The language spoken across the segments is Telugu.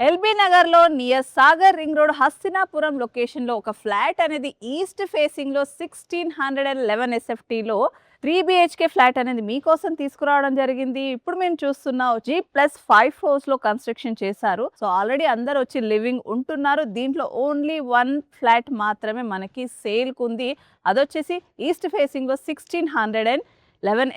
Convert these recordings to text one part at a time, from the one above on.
ఎల్బీ నగర్లో near Sagar ring road Hastinapuram లొకేషన్లో ఒక ఫ్లాట్ అనేది ఈస్ట్ ఫేసింగ్లో 1611 ఎస్ఎఫ్టీలో 3 BHK ఫ్లాట్ అనేది మీకోసం తీసుకురావడం జరిగింది. ఇప్పుడు మేము చూస్తున్న G+5 ఫ్లోర్స్లో కన్స్ట్రక్షన్ చేశారు. సో ఆల్రెడీ అందరు వచ్చి లివింగ్ ఉంటున్నారు. దీంట్లో ఓన్లీ 1 ఫ్లాట్ మాత్రమే మనకి సేల్కు ఉంది. అదొచ్చేసి ఈస్ట్ ఫేసింగ్లో 1611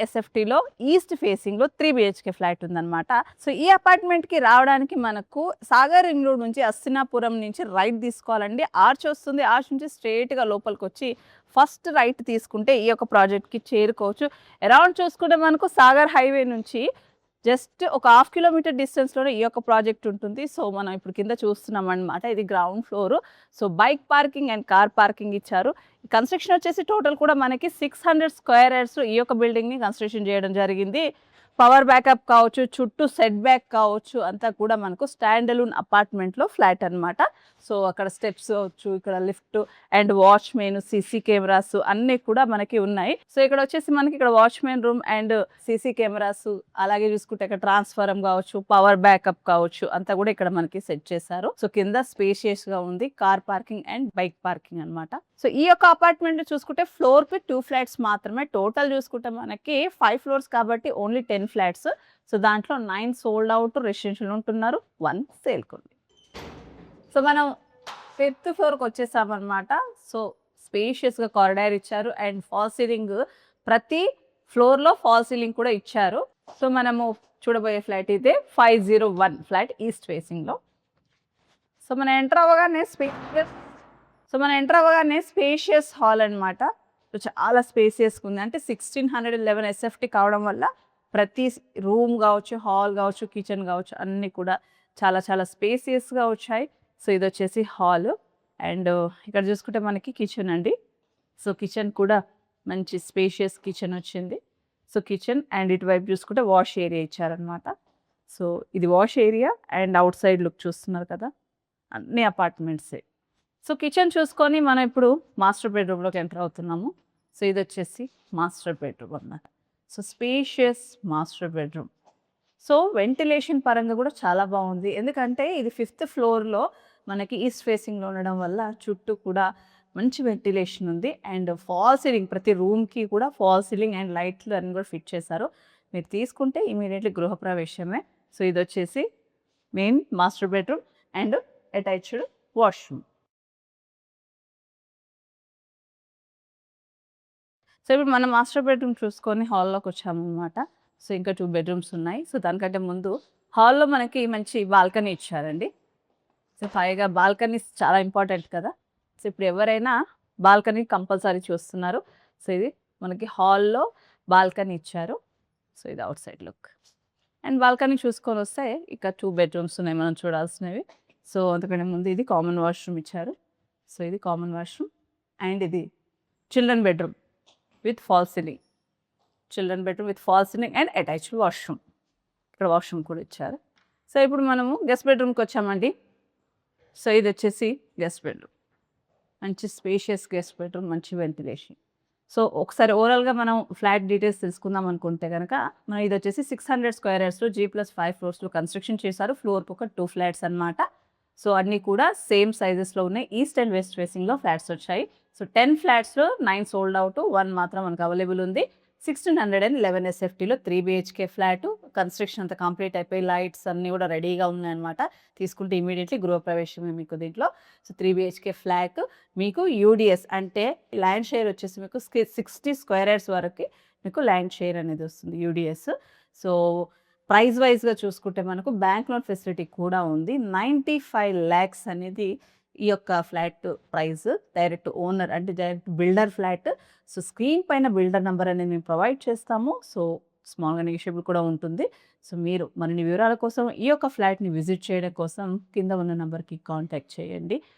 ఎస్ఎఫ్టీలో ఈస్ట్ ఫేసింగ్లో 3 BHK ఫ్లాట్ ఉందన్నమాట. సో ఈ అపార్ట్మెంట్కి రావడానికి మనకు సాగర్ రింగ్ రోడ్ నుంచి హస్తినాపురం నుంచి రైట్ తీసుకోవాలండి. ఆర్చ్ వస్తుంది. ఆర్చ్ నుంచి స్ట్రైట్గా లోపలికి వచ్చి ఫస్ట్ రైట్ తీసుకుంటే ఈ యొక్క ప్రాజెక్ట్కి చేరుకోవచ్చు. అరౌండ్ చూసుకుంటే మనకు సాగర్ హైవే నుంచి జస్ట్ ఒక 1/2 కిలోమీటర్ డిస్టెన్స్లోనే ఈ యొక్క ప్రాజెక్ట్ ఉంటుంది. సో మనం ఇప్పుడు కింద చూస్తున్నాం అనమాట. ఇది ground floor. So bike parking and car parking ఇచ్చారు. కన్స్ట్రక్షన్ వచ్చేసి టోటల్ కూడా మనకి 600 స్క్వేర్ యార్డ్స్ ఈ యొక్క బిల్డింగ్ని కన్స్ట్రక్షన్ చేయడం జరిగింది. పవర్ బ్యాకప్ కావచ్చు, చుట్టూ సెట్ బ్యాక్ కావచ్చు, అంతా కూడా మనకు స్టాండ్ అలోన్ అపార్ట్మెంట్లో ఫ్లాట్ అనమాట. సో అక్కడ స్టెప్స్ కావచ్చు, ఇక్కడ lift and watchman, CC cameras అన్నీ కూడా మనకి ఉన్నాయి. సో ఇక్కడ వచ్చేసి మనకి ఇక్కడ watchman room and CC cameras, అలాగే చూసుకుంటే ఇక్కడ ట్రాన్స్ఫారం కావచ్చు, పవర్ బ్యాకప్ కావచ్చు, అంతా కూడా ఇక్కడ మనకి సెట్ చేశారు. సో కింద స్పేషియస్ గా ఉంది. Car parking and bike parking అనమాట. సో ఈ యొక్క అపార్ట్మెంట్ చూసుకుంటే ఫ్లోర్ కి 2 ఫ్లాట్స్ మాత్రమే. టోటల్ చూసుకుంటే మనకి 5 ఫ్లోర్స్ కాబట్టి ఓన్లీ 10 ఫ్లాట్స్. సో దాంట్లో 9 సోల్డ్ అవుట్ రెసిడెన్షియల్ ఉంటున్నారు, 1 సేల్కి ఉంది. సో మనం 5th ఫ్లోర్కి వచ్చేసామన్నమాట. సో స్పేషియస్గా కారిడార్ ఇచ్చారు అండ్ ఫాల్ సీలింగ్, ప్రతి ఫ్లోర్లో ఫాల్ సీలింగ్ కూడా ఇచ్చారు. సో మనము చూడబోయే ఫ్లాట్ ఇదే 501 ఫ్లాట్ ఈస్ట్ ఫేసింగ్లో. సో మనం ఎంటర్ అవ్వగానే స్పేషియస్ హాల్ అనమాట. సో చాలా స్పేసియస్గా ఉంది. అంటే 1611 ఎస్ఎఫ్టీ కావడం వల్ల ప్రతి రూమ్ కావచ్చు, హాల్ కావచ్చు, కిచెన్ కావచ్చు, అన్నీ కూడా చాలా చాలా స్పేసియస్గా వచ్చాయి. సో ఇది వచ్చేసి హాల్ అండ్ ఇక్కడ చూసుకుంటే మనకి కిచెన్ అండి. సో కిచెన్ కూడా మంచి స్పేషియస్ కిచెన్ వచ్చింది. సో కిచెన్ అండ్ ఇటువైపు చూసుకుంటే వాష్ ఏరియా ఇచ్చారనమాట. సో ఇది wash area and out side look చూస్తున్నారు కదా, అన్ని అపార్ట్మెంట్సే. సో కిచెన్ చూసుకొని మనం ఇప్పుడు మాస్టర్ బెడ్రూమ్లోకి ఎంటర్ అవుతున్నాము. సో ఇది వచ్చేసి మాస్టర్ బెడ్రూమ్ అన్నమాట. So spacious master bedroom. So ventilation పరంగా కూడా చాలా బాగుంది. ఎందుకంటే ఇది 5th ఫ్లోర్లో మనకి ఈస్ట్ ఫేసింగ్లో ఉండడం వల్ల చుట్టూ కూడా మంచి వెంటిలేషన్ ఉంది. అండ్ ఫాల్ సీలింగ్, ప్రతి రూమ్కి కూడా ఫాల్ సీలింగ్ అండ్ లైట్లు అన్ని కూడా ఫిట్ చేశారు. మీరు తీసుకుంటే ఇమీడియట్లీ గృహప్రవేశమే. సో ఇది వచ్చేసి main master bedroom and attached washroom. So ఇప్పుడు మనం మాస్టర్ బెడ్రూమ్ చూసుకొని హాల్లోకి వచ్చాము అనమాట. సో ఇంకా 2 బెడ్రూమ్స్ ఉన్నాయి. సో దానికంటే ముందు హాల్లో మనకి మంచి బాల్కనీ ఇచ్చారండి. సో పైగా బాల్కనీస్ చాలా ఇంపార్టెంట్ కదా. సో ఇప్పుడు ఎవరైనా బాల్కనీ కంపల్సరీ చూస్తున్నారు. సో ఇది మనకి హాల్లో బాల్కనీ ఇచ్చారు. సో ఇది out side look. And balcony చూసుకొని వస్తే ఇక్కడ 2 బెడ్రూమ్స్ ఉన్నాయి మనం చూడాల్సినవి. సో అంతకంటే ముందు ఇది కామన్ వాష్రూమ్ ఇచ్చారు. సో ఇది కామన్ వాష్రూమ్ అండ్ ఇది children bedroom with fall ceiling. Children bedroom with fall ceiling and attached washroom. ఇక్కడ వాష్రూమ్ కూడా ఇచ్చారు. సో ఇప్పుడు మనము గెస్ట్ బెడ్రూమ్కి వచ్చామండి. సో ఇది వచ్చేసి గెస్ట్ బెడ్రూమ్. మంచి స్పేషియస్ గెస్ట్ బెడ్రూమ్, మంచి వెంటిలేషన్. సో ఒకసారి ఓవరాల్గా మనం ఫ్లాట్ డీటెయిల్స్ తెలుసుకుందాం అనుకుంటే కనుక మనం ఇది వచ్చేసి 600 స్క్వేర్ యార్డ్స్లో G+5 ఫ్లోర్స్లో కన్స్ట్రక్షన్ చేశారు. ఫ్లోర్కి ఒక 2 ఫ్లాట్స్ అనమాట. సో అన్నీ కూడా సేమ్ సైజెస్లో ఉన్నాయి. ఈస్ట్ అండ్ వెస్ట్ ఫేసింగ్లో ఫ్లాట్స్ వచ్చాయి. సో 10 ఫ్లాట్స్లో 9 సోల్డ్ అవుట్, 1 మాత్రం మనకు అవైలబుల్ ఉంది. 1611 ఎస్ఎఫ్టీలో 3 BHK ఫ్లాట్. కన్స్ట్రక్షన్ అంతా కంప్లీట్ అయిపోయి లైట్స్ అన్నీ కూడా రెడీగా ఉన్నాయన్నమాట. తీసుకుంటే ఇమీడియట్లీ గృహప్రవేశమే మీకు దీంట్లో. సో 3 BHK ఫ్లాట్ మీకు యూడిఎస్ అంటే ల్యాండ్ షేర్ వచ్చేసి మీకు 60 స్క్వేర్ యార్డ్స్ వరకు మీకు ల్యాండ్ షేర్ అనేది వస్తుంది, యూడిఎస్. సో ప్రైస్ వైజ్గా చూసుకుంటే మనకు బ్యాంక్ లోన్ ఫెసిలిటీ కూడా ఉంది. 95 lakhs అనేది ఈ యొక్క ఫ్లాట్ ప్రైస్. డైరెక్ట్ ఓనర్ అంటే direct builder flat. So screen పైన బిల్డర్ నెంబర్ అనేది మేము ప్రొవైడ్ చేస్తాము. సో స్మాల్గా నెగోషియబుల్ కూడా ఉంటుంది. సో మీరు మరిన్ని వివరాల కోసం ఈ యొక్క ఫ్లాట్ని విజిట్ చేయడం కోసం కింద ఉన్న నెంబర్కి కాంటాక్ట్ చేయండి.